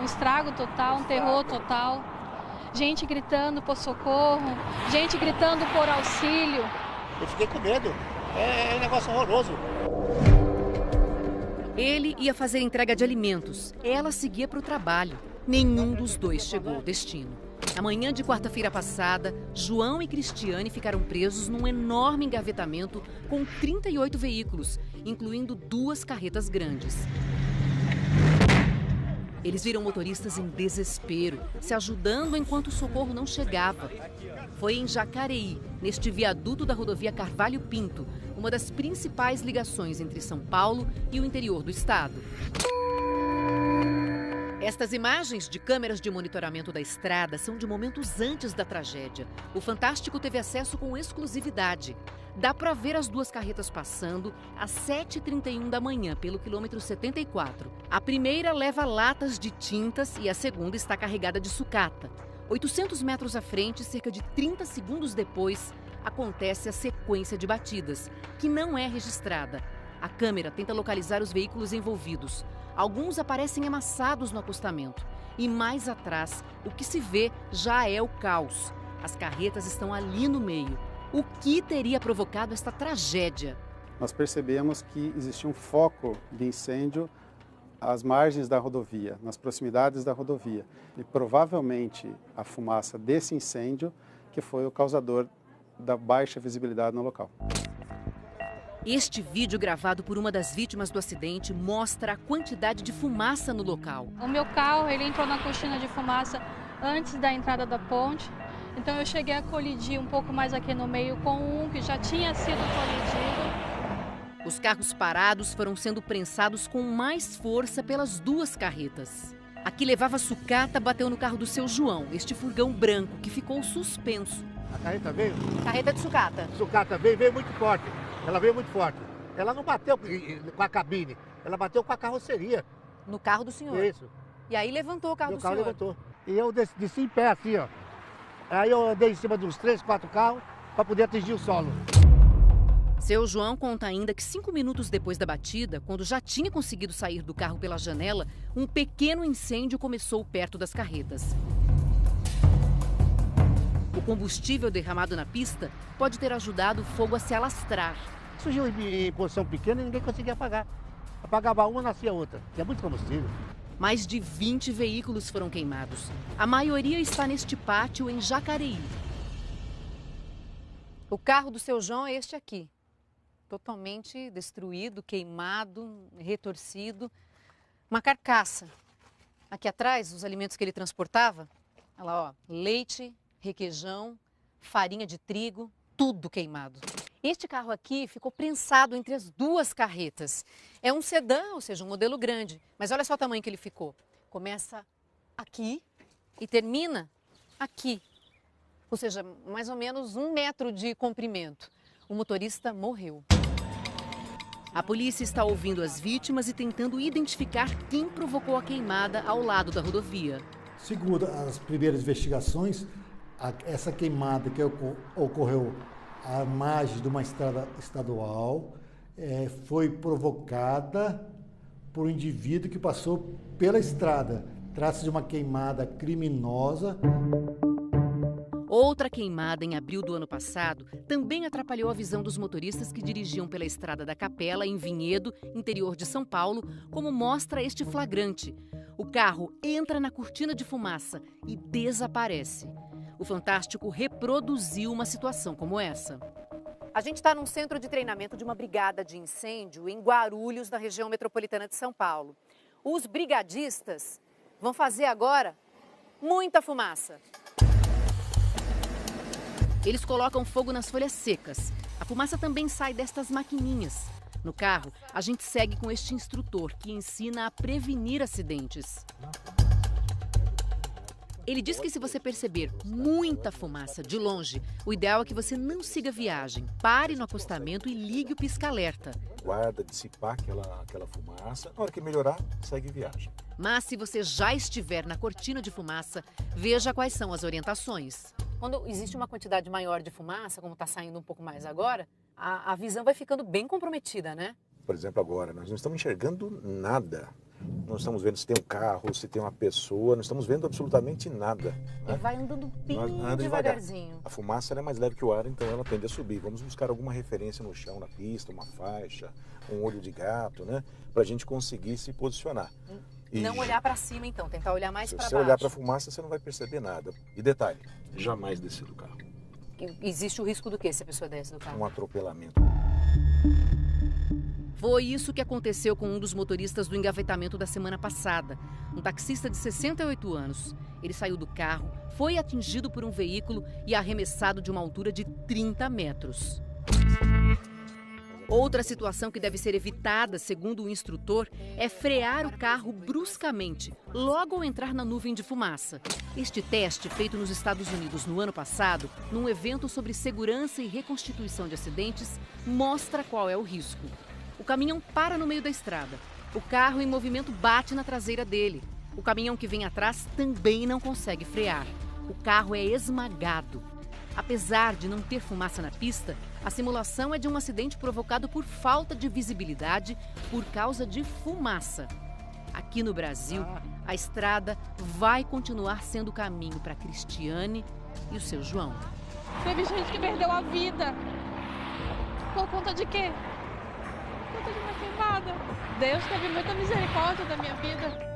estrago total, um terror total. Gente gritando por socorro, gente gritando por auxílio. Eu fiquei com medo, é um negócio horroroso. Ele ia fazer entrega de alimentos, ela seguia para o trabalho. Nenhum dos dois chegou ao destino. Na manhã de quarta-feira passada, João e Cristiane ficaram presos num enorme engavetamento com 38 veículos, incluindo 2 carretas grandes. Eles viram motoristas em desespero, se ajudando enquanto o socorro não chegava. Foi em Jacareí, neste viaduto da rodovia Carvalho Pinto, uma das principais ligações entre São Paulo e o interior do estado. Estas imagens de câmeras de monitoramento da estrada são de momentos antes da tragédia. O Fantástico teve acesso com exclusividade. Dá para ver as 2 carretas passando às 7h31 da manhã, pelo quilômetro 74. A primeira leva latas de tintas e a segunda está carregada de sucata. 800 metros à frente, cerca de 30 segundos depois, acontece a sequência de batidas, que não é registrada. A câmera tenta localizar os veículos envolvidos. Alguns aparecem amassados no acostamento. E mais atrás, o que se vê já é o caos. As carretas estão ali no meio. O que teria provocado esta tragédia? Nós percebemos que existia um foco de incêndio às margens da rodovia, nas proximidades da rodovia. E provavelmente a fumaça desse incêndio que foi o causador da baixa visibilidade no local. Este vídeo gravado por uma das vítimas do acidente mostra a quantidade de fumaça no local. O meu carro, ele entrou na cortina de fumaça antes da entrada da ponte. Então eu cheguei a colidir um pouco mais aqui no meio com um que já tinha sido colidido. Os carros parados foram sendo prensados com mais força pelas 2 carretas. A que levava sucata bateu no carro do seu João, este furgão branco que ficou suspenso. A carreta veio? Carreta de sucata. Sucata veio muito forte. Ela veio muito forte. Ela não bateu com a cabine, ela bateu com a carroceria. No carro do senhor? Isso. E aí levantou o carro do senhor? O carro levantou. E eu desci em pé assim, ó. Aí eu andei em cima dos 3, 4 carros para poder atingir o solo. Seu João conta ainda que 5 minutos depois da batida, quando já tinha conseguido sair do carro pela janela, um pequeno incêndio começou perto das carretas. O combustível derramado na pista pode ter ajudado o fogo a se alastrar. Surgiu em posição pequena e ninguém conseguia apagar. Apagava uma, nascia outra, que é muito combustível. Mais de 20 veículos foram queimados. A maioria está neste pátio em Jacareí. O carro do seu João é este aqui. Totalmente destruído, queimado, retorcido. Uma carcaça. Aqui atrás, os alimentos que ele transportava. Olha lá, ó, leite, requeijão, farinha de trigo, tudo queimado. Este carro aqui ficou prensado entre as 2 carretas. É um sedã, ou seja, um modelo grande. Mas olha só o tamanho que ele ficou. Começa aqui e termina aqui. Ou seja, mais ou menos 1 metro de comprimento. O motorista morreu. A polícia está ouvindo as vítimas e tentando identificar quem provocou a queimada ao lado da rodovia. Segundo as primeiras investigações, essa queimada que ocorreu à margem de uma estrada estadual foi provocada por um indivíduo que passou pela estrada. Trata-se de uma queimada criminosa. Outra queimada em abril do ano passado também atrapalhou a visão dos motoristas que dirigiam pela Estrada da Capela, em Vinhedo, interior de São Paulo, como mostra este flagrante. O carro entra na cortina de fumaça e desaparece. O Fantástico reproduziu uma situação como essa. A gente está num centro de treinamento de uma brigada de incêndio em Guarulhos, na região metropolitana de São Paulo. Os brigadistas vão fazer agora muita fumaça. Eles colocam fogo nas folhas secas. A fumaça também sai destas maquininhas. No carro, a gente segue com este instrutor que ensina a prevenir acidentes. Ele diz que se você perceber muita fumaça de longe, o ideal é que você não siga a viagem. Pare no acostamento e ligue o pisca-alerta. Guarda, dissipar aquela fumaça. Na hora que melhorar, segue viagem. Mas se você já estiver na cortina de fumaça, veja quais são as orientações. Quando existe uma quantidade maior de fumaça, como está saindo um pouco mais agora, a visão vai ficando bem comprometida, né? Por exemplo, agora, nós não estamos enxergando nada. Não estamos vendo se tem um carro, se tem uma pessoa, não estamos vendo absolutamente nada. Né? E vai andando bem Anda devagarzinho. A fumaça ela é mais leve que o ar, então ela tende a subir. Vamos buscar alguma referência no chão, na pista, uma faixa, um olho de gato, né? Para a gente conseguir se posicionar. E não olhar para cima, então, tentar olhar mais para baixo. Se você olhar para a fumaça, você não vai perceber nada. E detalhe, jamais descer do carro. Existe o risco do quê se a pessoa desce do carro? Um atropelamento. Foi isso que aconteceu com um dos motoristas do engavetamento da semana passada. Um taxista de 68 anos. Ele saiu do carro, foi atingido por um veículo e arremessado de uma altura de 30 metros. Outra situação que deve ser evitada, segundo o instrutor, é frear o carro bruscamente, logo ao entrar na nuvem de fumaça. Este teste, feito nos Estados Unidos no ano passado, num evento sobre segurança e reconstituição de acidentes, mostra qual é o risco. O caminhão para no meio da estrada. O carro em movimento bate na traseira dele. O caminhão que vem atrás também não consegue frear. O carro é esmagado. Apesar de não ter fumaça na pista, a simulação é de um acidente provocado por falta de visibilidade por causa de fumaça. Aqui no Brasil, a estrada vai continuar sendo o caminho para Cristiane e o seu João. Teve gente que perdeu a vida. Por conta de quê? Por conta de uma queimada. Deus teve muita misericórdia da minha vida.